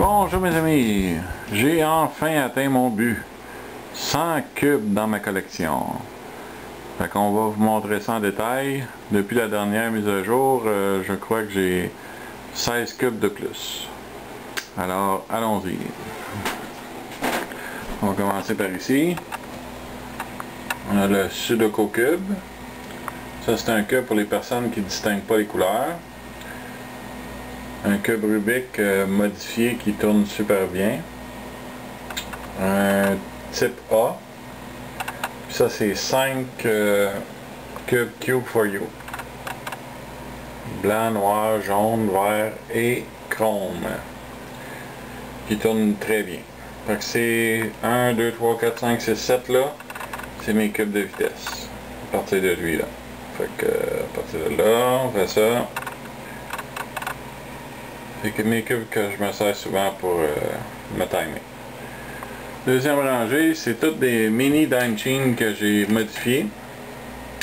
Bonjour mes amis, j'ai enfin atteint mon but, 100 cubes dans ma collection. Fait qu'on va vous montrer ça en détail. Depuis la dernière mise à jour, je crois que j'ai 16 cubes de plus. Alors allons-y. On va commencer par ici. On a le Sudoku Cube. Ça c'est un cube pour les personnes qui ne distinguent pas les couleurs. Un cube Rubik modifié qui tourne super bien. Un type A. Puis ça c'est 5 Cube for You. Blanc, noir, jaune, vert et chrome. Qui tourne très bien. Fait que c'est 1, 2, 3, 4, 5, 6, 7 là. C'est mes cubes de vitesse. À partir de lui là. Fait que à partir de là, on fait ça. C'est que mes cubes que je me sers souvent pour me timer. Deuxième rangée, c'est toutes des mini Danchin que j'ai modifiés.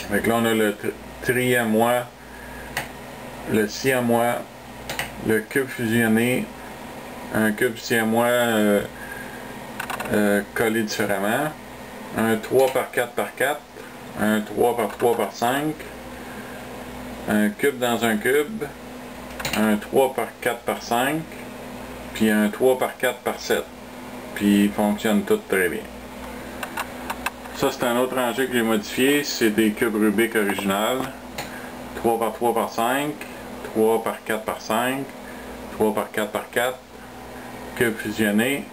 Donc là on a le triamois, le siamois, le cube fusionné, un cube siamois collé différemment, un 3 par 4 par 4, un 3 par 3 par 5, un cube dans un cube, un 3 par 4 par 5, puis un 3 par 4 par 7. Puis ils fonctionnent tous très bien. Ça c'est un autre rangé que j'ai modifié, c'est des cubes Rubik original. 3 par 3 par 5, 3 par 4 par 5, 3 par 4 par 4, cube fusionné,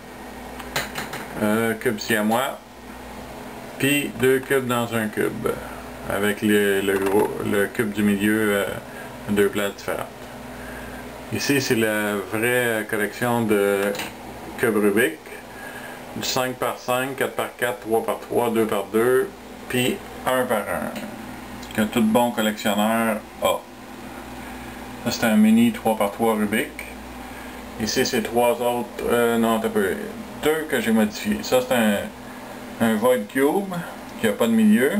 cube siamois, puis 2 cubes dans un cube, avec le cube du milieu à 2 places différentes. Ici c'est la vraie collection de cubes Rubik, du 5 par 5, 4 par 4, 3 par 3, 2 par 2, puis 1 par 1, que tout bon collectionneur a. Ça c'est un mini 3 par 3 Rubik. Ici c'est 3 autres, non t'as peu, 2 que j'ai modifiés. Ça c'est un Void Cube, qui n'a pas de milieu.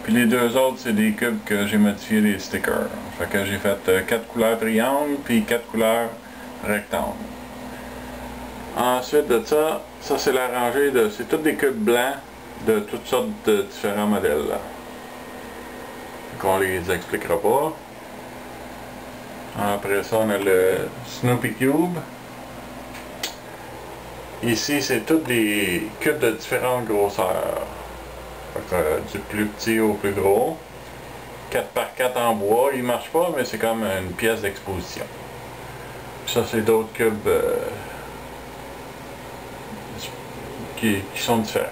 Puis les deux autres, c'est des cubes que j'ai modifiés des stickers. Fait que j'ai fait 4 couleurs triangle, puis 4 couleurs rectangle. Ensuite de ça, ça c'est la rangée de... c'est tous des cubes blancs de toutes sortes de différents modèles. Là. On les expliquera pas. Après ça, on a le Snoopy Cube. Ici, c'est tous des cubes de différentes grosseurs. Du plus petit au plus gros. 4 par 4 en bois, il marche pas, mais c'est comme une pièce d'exposition. Ça c'est d'autres cubes qui sont différents.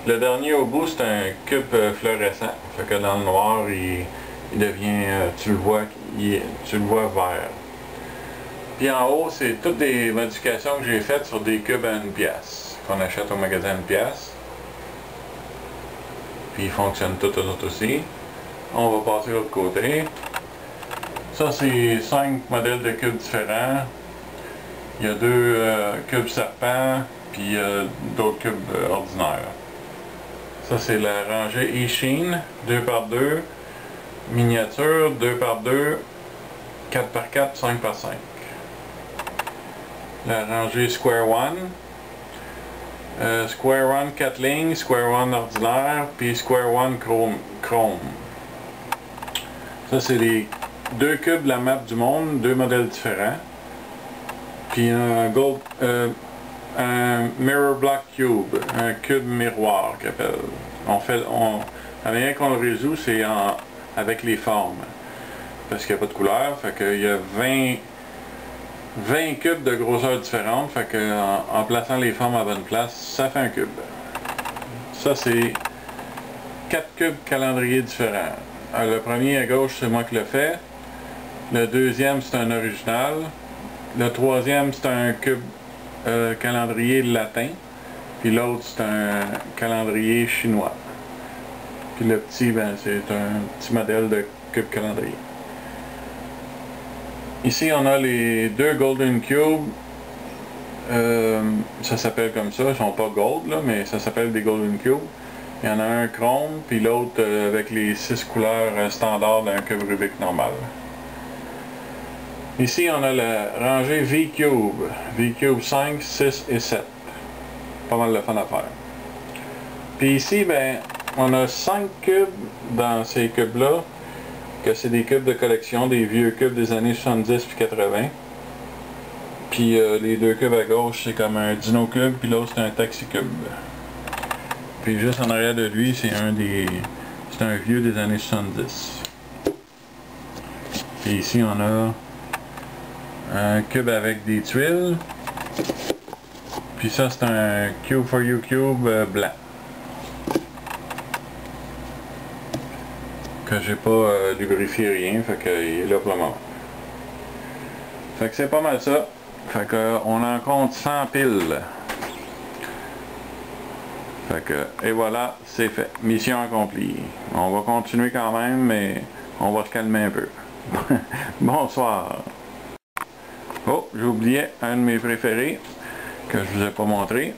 Le dernier au bout c'est un cube fluorescent. Fait que dans le noir il devient, tu le vois vert. Puis en haut c'est toutes des modifications que j'ai faites sur des cubes à 1 pièce, qu'on achète au magasin à 1 pièce. Puis ils fonctionnent tous autres aussi. On va passer de l'autre côté. Ça c'est 5 modèles de cubes différents. Il y a 2 cubes serpents, puis d'autres cubes ordinaires. Ça c'est la rangée Ishin, 2 par 2, miniature, 2 par 2, 4 par 4, 5 par 5. La rangée Square One. Square One 4 lignes, Square One ordinaire, puis Square One Chrome. Ça c'est les 2 cubes de la map du monde, 2 modèles différents. Puis un Mirror Block Cube, un cube miroir qu'il appelle. La manière qu'on le résout c'est avec les formes. Parce qu'il n'y a pas de couleur, fait qu'il y a 20 cubes de grosseur différentes, fait que en plaçant les formes à bonne place, ça fait un cube. Ça c'est 4 cubes calendrier différents. Le premier à gauche c'est moi qui le fais. Le deuxième c'est un original. Le troisième c'est un cube calendrier latin. Puis l'autre c'est un calendrier chinois. Puis le petit, ben, c'est un petit modèle de cube calendrier. Ici on a les 2 Golden Cubes, ça s'appelle comme ça, ils sont pas gold là, mais ça s'appelle des Golden Cubes. Il y en a un chrome, puis l'autre avec les 6 couleurs standards d'un cube Rubik normal. Ici, on a la rangée V-Cube. V-Cube 5, 6 et 7. Pas mal de fun à faire. Puis ici, ben, on a 5 cubes dans ces cubes-là, que c'est des cubes de collection, des vieux cubes des années 70 puis 80. Puis les deux cubes à gauche, c'est comme un Dino Cube, puis l'autre c'est un Taxi Cube. Puis juste en arrière de lui, c'est un vieux des années 70. Puis ici, on a un cube avec des tuiles. Puis ça, c'est un Cube for You Cube blanc. Que j'ai pas lubrifié rien, fait qu'il est là pour le moment. Fait que c'est pas mal ça. Fait que on en compte 100 piles. Fait que, et voilà, c'est fait. Mission accomplie. On va continuer quand même, mais on va se calmer un peu. Bonsoir. Oh, j'oubliais un de mes préférés que je vous ai pas montré.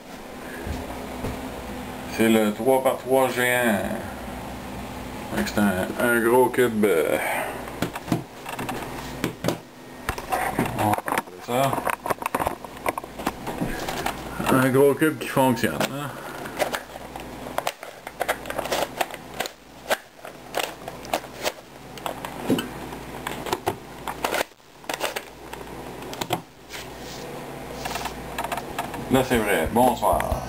C'est le 3x3 géant. C'est un gros cube. Ça. Un gros cube qui fonctionne. Hein? Là c'est vrai. Bonsoir.